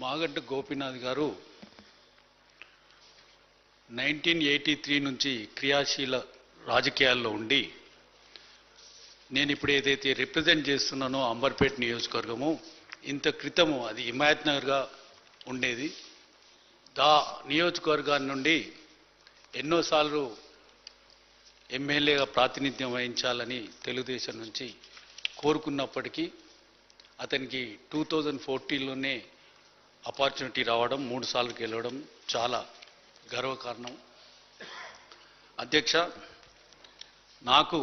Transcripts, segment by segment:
మాగంటి గోపీనాథ్ గారు 1983 నుంచి క్రియాశీల రాజకీయాల్లో ఉండి నేను ఇప్పుడు ఏదైతే రిప్రజెంట్ చేస్తున్నానో అంబర్పేట నియోజకవర్గము ఇంత క్రితము అది హిమాయత్ నగర్గా ఉండేది. నియోజకవర్గాన్ని నుండి ఎన్నోసార్లు ఎమ్మెల్యేగా ప్రాతినిధ్యం వహించాలని తెలుగుదేశం నుంచి కోరుకున్నప్పటికీ అతనికి 2014లోనే ఆపర్చునిటీ రావడం, 3 సార్లు గెలవడం చాలా గర్వకారణం. అధ్యక్ష, నాకు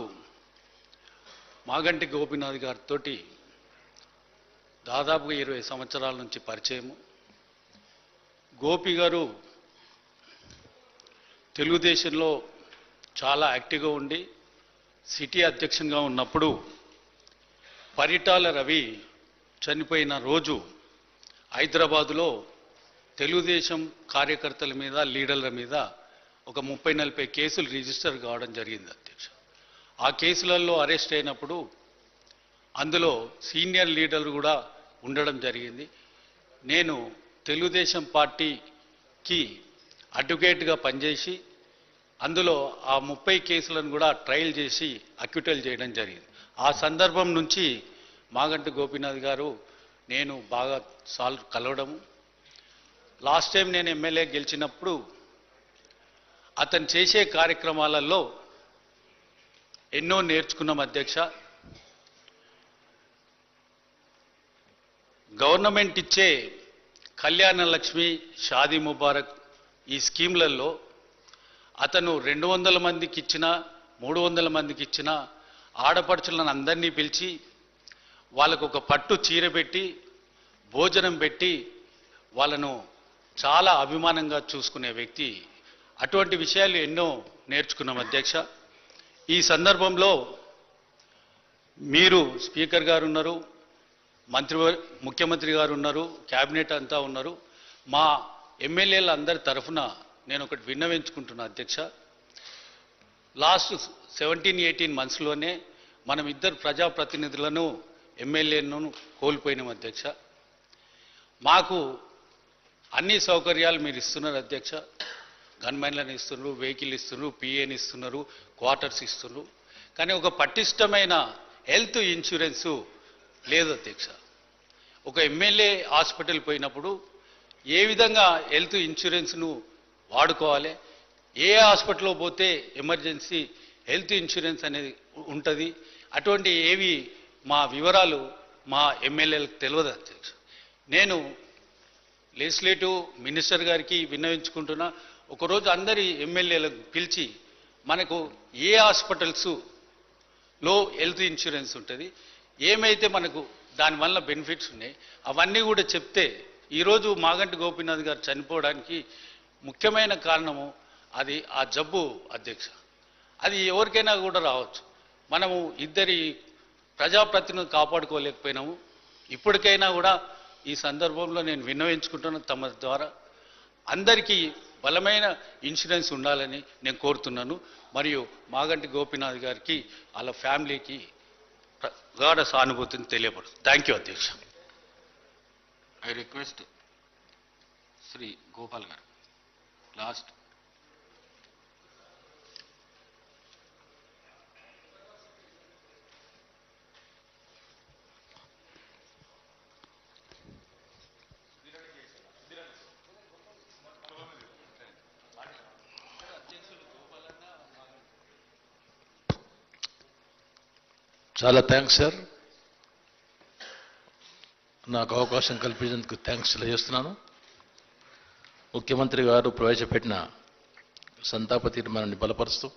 మాగంటి గోపీనాథ్ గారితో దాదాపుగా 20 సంవత్సరాల నుంచి పరిచయము. గోపి గారు తెలుగుదేశంలో చాలా యాక్టివ్గా ఉండి సిటీ అధ్యక్షునిగా ఉన్నప్పుడు పరిటాల రవి చనిపోయిన రోజు హైదరాబాదులో తెలుగుదేశం కార్యకర్తల మీద, లీడర్ల మీద ఒక 30-40 కేసులు రిజిస్టర్ కావడం జరిగింది అధ్యక్ష. ఆ కేసులలో అరెస్ట్ అయినప్పుడు అందులో సీనియర్ లీడర్లు కూడా ఉండడం జరిగింది. నేను తెలుగుదేశం పార్టీకి అడ్వకేట్గా పనిచేసి అందులో ఆ 30 కేసులను కూడా ట్రయల్ చేసి అక్యూటల్ చేయడం జరిగింది. ఆ సందర్భం నుంచి మాగంటి గోపీనాథ్ గారు నేను బాగా సాల్వ్ కలవడము. లాస్ట్ టైం నేను ఎమ్మెల్యే గెలిచినప్పుడు అతను చేసే కార్యక్రమాలలో ఎన్నో నేర్చుకున్నాం అధ్యక్ష. గవర్నమెంట్ ఇచ్చే కళ్యాణ లక్ష్మి, షాదీ ముబారక్ ఈ స్కీమ్లలో అతను 200 మందికి ఇచ్చినా 300 మందికి ఇచ్చినా ఆడపడుచులను అందరినీ పిలిచి వాళ్ళకు ఒక పట్టు చీర పెట్టి భోజనం పెట్టి వాళ్ళను చాలా అభిమానంగా చూసుకునే వ్యక్తి. అటువంటి విషయాలు ఎన్నో నేర్చుకున్నాం అధ్యక్ష. ఈ సందర్భంలో మీరు స్పీకర్ గారు ఉన్నారు, ముఖ్యమంత్రి గారు ఉన్నారు, క్యాబినెట్ అంతా ఉన్నారు. మా ఎమ్మెల్యేల అందరి తరఫున నేను ఒకటి విన్నవించుకుంటున్నా అధ్యక్ష. లాస్ట్ 17-18 మంత్స్లోనే మనం 2 ప్రజాప్రతినిధులను, ఎమ్మెల్యేలను కోల్పోయినాం అధ్యక్ష. మాకు అన్ని సౌకర్యాలు మీరు ఇస్తున్నారు అధ్యక్ష. గన్మెన్లను ఇస్తున్నారు, వెహికల్ ఇస్తున్నారు, పిఏని ఇస్తున్నారు, క్వార్టర్స్ ఇస్తున్నారు. కానీ ఒక పటిష్టమైన హెల్త్ ఇన్సూరెన్సు లేదు అధ్యక్ష. ఒక ఎమ్మెల్యే హాస్పిటల్ పోయినప్పుడు ఏ విధంగా హెల్త్ ఇన్సూరెన్స్ను వాడుకోవాలి, ఏ హాస్పిటల్లో పోతే ఎమర్జెన్సీ హెల్త్ ఇన్సూరెన్స్ అనేది ఉంటుంది, అటువంటి ఏవి మా వివరాలు మా ఎమ్మెల్యేలకు తెలియదు అధ్యక్ష. నేను లెజిస్లేటివ్ మినిస్టర్ గారికి విన్నవించుకుంటున్నా, ఒకరోజు అందరి ఎమ్మెల్యేలకు పిలిచి మనకు ఏ హాస్పిటల్స్లో హెల్త్ ఇన్సూరెన్స్ ఉంటుంది, ఏమైతే మనకు దానివల్ల బెనిఫిట్స్ ఉన్నాయి అవన్నీ కూడా చెప్తే, ఈరోజు మాగంటి గోపీనాథ్ గారు చనిపోవడానికి ముఖ్యమైన కారణము అది ఆ జబ్బు అధ్యక్ష. అది ఎవరికైనా కూడా రావచ్చు. మనము 2 ప్రజాప్రతినిధులు కాపాడుకోలేకపోయినాము. ఇప్పటికైనా కూడా ఈ సందర్భంలో నేను విన్నవించుకుంటున్న తమ ద్వారా అందరికీ బలమైన ఇన్సూరెన్స్ ఉండాలని నేను కోరుతున్నాను. మరియు మాగంటి గోపీనాథ్ గారికి వాళ్ళ ఫ్యామిలీకి ప్రగాఢ సానుభూతిని తెలియపడుతుంది. థ్యాంక్ యూ అధ్యక్ష. ఐ రిక్వెస్ట్ శ్రీ గోపాల్ గారు లాస్ట్. చాలా థ్యాంక్స్ సార్. నాకు అవకాశం కల్పించేందుకు థ్యాంక్స్ తెలియజేస్తున్నాను. ముఖ్యమంత్రి గారు ప్రవేశపెట్టిన సంతాప తీర్మానాన్ని బలపరుస్తూ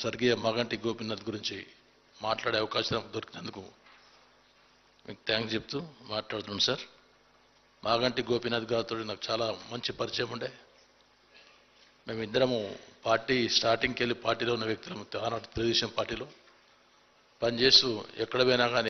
స్వర్గీయ మాగంటి గోపీనాథ్ గురించి మాట్లాడే అవకాశం దొరికినందుకు మీకు థ్యాంక్స్ చెప్తూ మాట్లాడుతున్నాను సార్. మాగంటి గోపీనాథ్ గారితో నాకు చాలా మంచి పరిచయం ఉండే. మేమిద్దరము పార్టీ స్టార్టింగ్కి వెళ్ళి పార్టీలో ఉన్న వ్యక్తులు, ఆనాడు తెలుగుదేశం పార్టీలో పనిచేస్తూ ఎక్కడ పోయినా కానీ